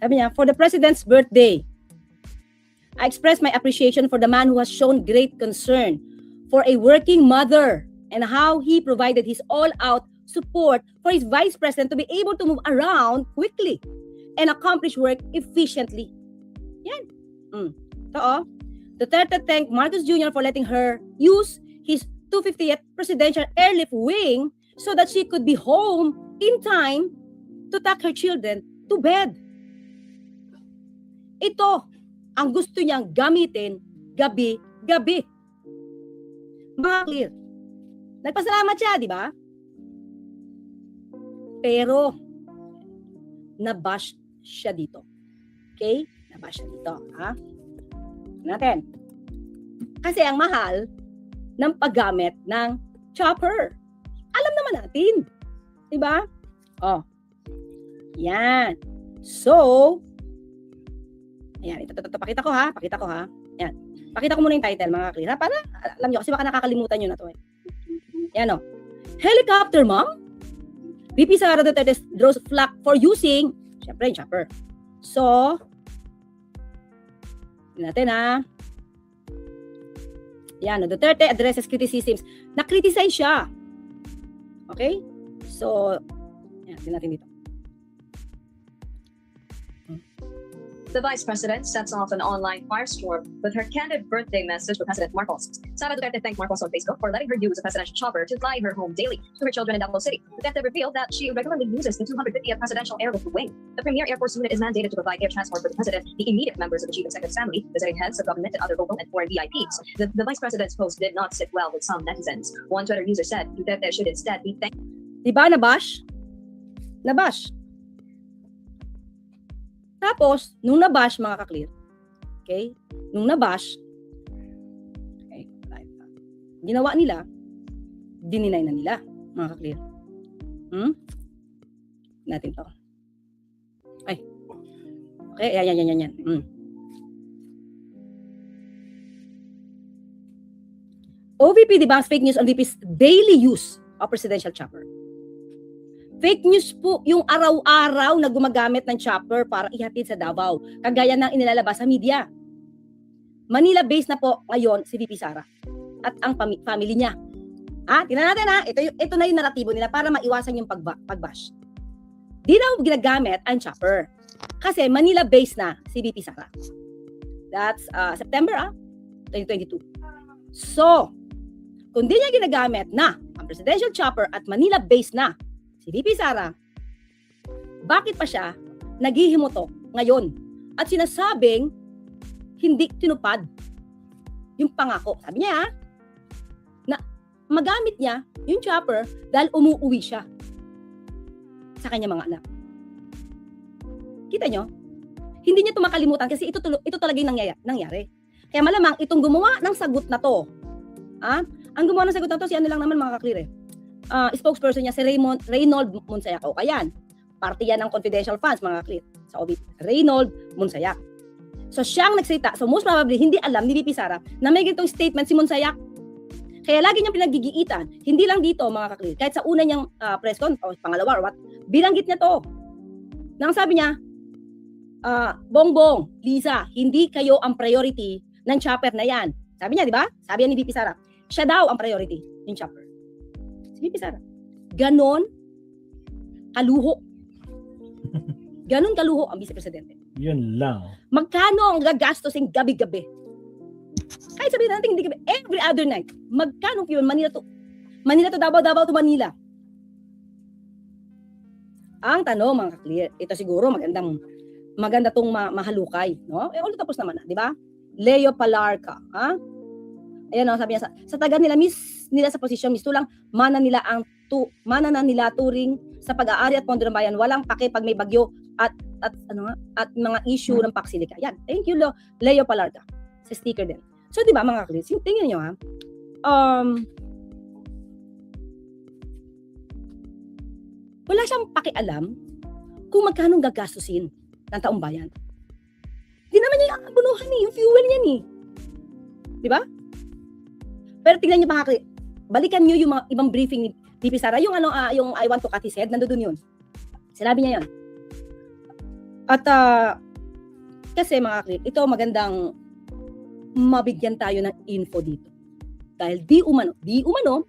Speaker 5: Sabi niya, for the President's birthday, I express my appreciation for the man who has shown great concern for a working mother and how he provided his all-out support for his Vice President to be able to move around quickly and accomplish work efficiently. Yan. Ito Duterte thanked Marcos Jr. for letting her use his 250th presidential airlift wing so that she could be home in time to tuck her children to bed. Ito ang gusto niyang gamitin gabi-gabi. Mga clear. Nagpasalamat siya, di ba? Pero nabash siya dito. Okay? Nabash siya dito, ha? Natin. Kasi ang mahal ng paggamit ng chopper. Alam naman natin. Di ba? Yan. So, ayan, ito, pakita ko ha. Yan. Pakita ko muna yung title, mga clear, ha? Para, alam nyo, kasi baka nakakalimutan nyo na to eh. Yan o. Helicopter mom? VP Sara Duterte draws flack for using, syempre, yung chopper. So, natin ha. Yan, Duterte addresses criticisms. Na-criticize siya. Okay? So, yan, tingnan natin dito.
Speaker 10: The Vice President sets off an online firestorm with her candid birthday message to President Marcos. Sara Duterte thanked Marcos on Facebook for letting her use a presidential chopper to fly her home daily to her children in Davao City. Duterte revealed that she regularly uses the 250th Presidential Airlift Wing. The Premier Air Force unit is mandated to provide air transport for the President, the immediate members of the Chief Executive's family, visiting heads of government and other local and foreign VIPs. The Vice President's post did not sit well with some netizens. One Twitter user said Duterte should instead be thanked.
Speaker 5: Diba, nabash? Nabash. Tapos, nung nabash, mga kaklir, okay? Nung nabash, okay, ginawa nila, dininay na nila, mga kaklir. Natin to. Ay. Okay, yan. OVP debunks fake news on VP's daily use of presidential chopper. Fake news po yung araw-araw na gumagamit ng chopper para ihatid sa Davao, kagaya ng inilalabas sa media. Manila-based na po ngayon si VP Sara at ang family niya. Tingnan natin ha, ito na yung naratibo nila para maiwasan yung pagbash. Di daw ginagamit ang chopper kasi Manila-based na si VP Sara. That's September 2022. So, kung di niya ginagamit na ang presidential chopper at Manila-based na si VP Sara, bakit pa siya naghihimutok ngayon at sinasabing hindi tinupad yung pangako? Sabi niya na magamit niya yung chopper dahil umuuwi siya sa kanyang mga anak. Kita nyo? Hindi niya ito makalimutan kasi ito talaga yung nangyari. Kaya malamang itong gumawa ng sagot na to, ang gumawa ng sagot na to, si ano lang naman mga kaklir spokesperson niya si Reynold Monsayak. O kayan, parte yan ng confidential funds mga clear sa OVP. Reynold Monsayak. So siyang nagsalita. So most probably hindi alam ni VP Sara na may ganitong statement si Monsayak. Kaya lagi niyang pinagigiitan. Hindi lang dito mga kaklir. Kahit sa una niyang press con o pangalawa or what, binanggit niya to. Nang sabi niya, Bongbong, Liza, hindi kayo ang priority ng chopper na yan. Sabi niya, di ba? Sabi niya ni VP Sara, siya daw ang priority ng chopper. Si VP Sara. Ganon kaluho. Ganon kaluho ang Vice Presidente.
Speaker 1: Yun lang.
Speaker 5: Magkano ang gagastosin gabi-gabi? Kahit sabihin natin hindi gabi, every other night, magkano yun? Manila to Davao, Davao to Manila. Ang tanong, mga ka-clear, ito siguro maganda tong mahalukay, no? Ulit tapos naman, di ba? Leo Palarca, ha? Ayan, no, sabi niya, sa taga nila, miss nila sa posisyon, miss lang, mana na nila turing sa pag-aari at pondo ng bayan, walang pake pag may bagyo at mga issue ng paksilika. Yan, thank you, Leo Palarca. Sa sticker din. So, di ba, mga ka-clear, tingnan nyo, ha? Wala siyang pakialam kung magkano gagastusin ng taong bayan. Di naman niya yung abunuhan yung fuel niyan Di ba? Pero tingnan niyo mga balikan niyo yung mga ibang briefing ni VP Sara, yung yung I want to cut his head, nandoon yun. Sinabi niya yun. At kasi mga ito magandang mabigyan tayo ng info dito. Dahil di umano,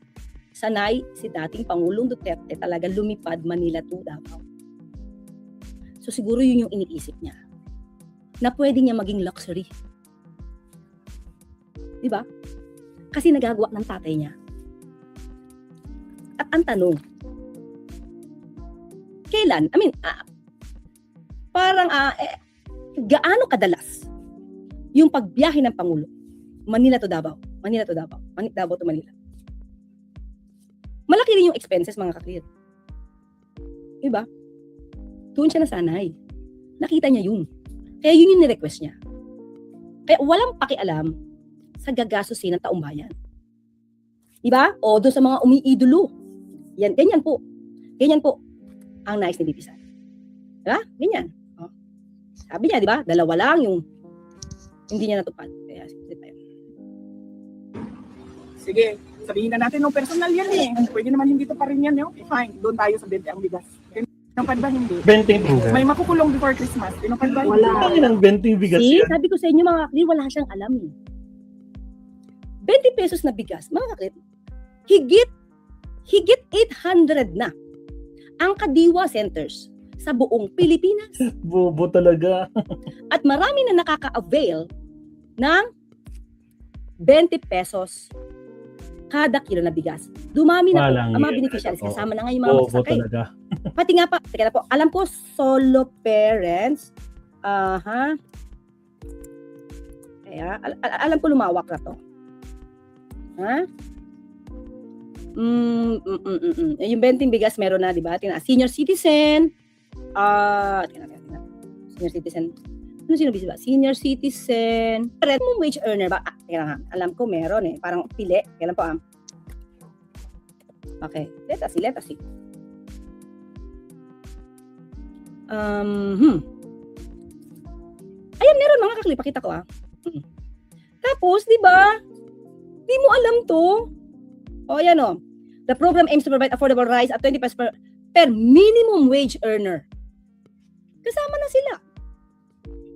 Speaker 5: sanay si dating Pangulong Duterte talaga lumipad Manila to Davao. So siguro yun yung iniisip niya. Na pwede niya maging luxury. Di ba? Kasi nagagawa ng tatay niya. At ang tanong, kailan? Gaano kadalas yung pagbiyahe ng Pangulo? Manila to Davao. Davao to Manila. Malaki rin yung expenses, mga ka-clear. Diba? Doon siya nasanay. Nakita niya yun. Kaya yun yung ni-request niya. Kaya walang pakialam sa gagastusin ng taong bayan. Diba? O doon sa mga umiidolo. Yan, ganyan po. Ganyan po ang nais ni VP Sara. Diba? Ganyan. O. Sabi niya, diba? Dalawa lang yung hindi niya natupad. Kaya,
Speaker 8: Sige, sabihin na natin, no, personal yan Pwede naman hindi to pa rin yan, okay, fine. Doon tayo sa 20 ang bigas. Tinupad ba hindi?
Speaker 1: 20
Speaker 8: May makukulong before Christmas. Tinupad ba hindi?
Speaker 1: Wala. Ang 20 bigas
Speaker 5: See,
Speaker 1: yan.
Speaker 5: sabi ko sa inyo mga kakli, wala siyang alam 20 pesos na bigas, mga kakli, higit 800 na ang Kadiwa centers sa buong Pilipinas.
Speaker 1: Bobo talaga.
Speaker 5: At marami na nakaka-avail ng 20 pesos kada kilo na bigas. Dumami na po ang mga beneficiaries. Kasama na nga yung mga
Speaker 1: Bobo
Speaker 5: magsasakay.
Speaker 1: talaga.
Speaker 5: Pati nga pa, teka na po, alam ko solo parents, kaya, alam ko lumawak na to. Ha? Yung 20 bigas meron na, di ba? Tingnan, senior citizen, senior citizen, sino ba? Senior citizen, minimum wage earner ba? Tingnan, alam ko meron parang pili. Kailan po Okay, let us see. Ayan, meron mga kakli, pakita ko Tapos, di ba? Di mo alam to. Ayan The program aims to provide affordable rice at 20 pesos per minimum wage earner. Kasama na sila.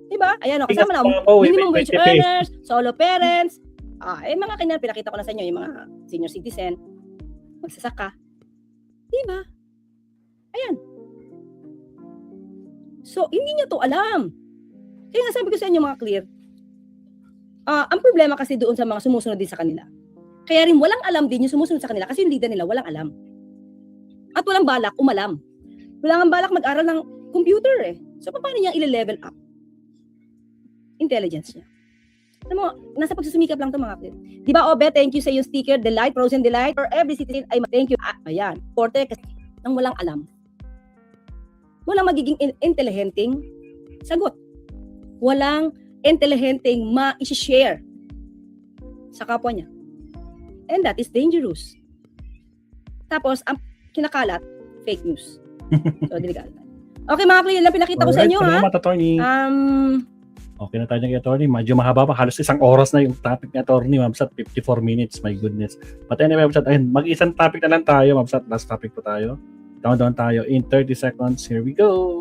Speaker 5: Di ba? Ayan kasama na. Minimum wage earners, solo parents, mga kanya, pinakita ko na sa inyo, yung mga senior citizen, magsasaka. Di ba? Ayan. So, hindi niya to alam. Kaya nga sabi ko sa inyo mga clear, ang problema kasi doon sa mga sumusunod din sa kanila. Kaya rin walang alam din yung sumusunod sa kanila kasi yung leader nila walang alam. At walang balak umalam. Walang balak mag-aral ng computer So, paano niya i-level up intelligence niya? Nasa pagsusumikap lang to mga clear. Di ba, Obe, thank you sa yung sticker, Delight, Frozen Delight, for every citizen, ay thank you. Ayan, Porte, kasi nang walang alam. Walang magiging intelligenteng sagot. Walang intelligenteng ma-share sa kapwa niya. And that is dangerous. Tapos, ang kinakalat, fake news. So, delikado. Okay, mga clear, lang pinakita ko sa inyo,
Speaker 1: Salamat, attorney. Okay na tayo ng attorney. Medyo mahaba pa. Halos 1 oras na yung topic ni attorney, Ma'am Sat. 54 minutes. My goodness. But anyway, Ma'am Sat, mag-isang topic na lang tayo. Ma'am Sat, last topic po tayo. Countdown tayo in 30 seconds. Here we go.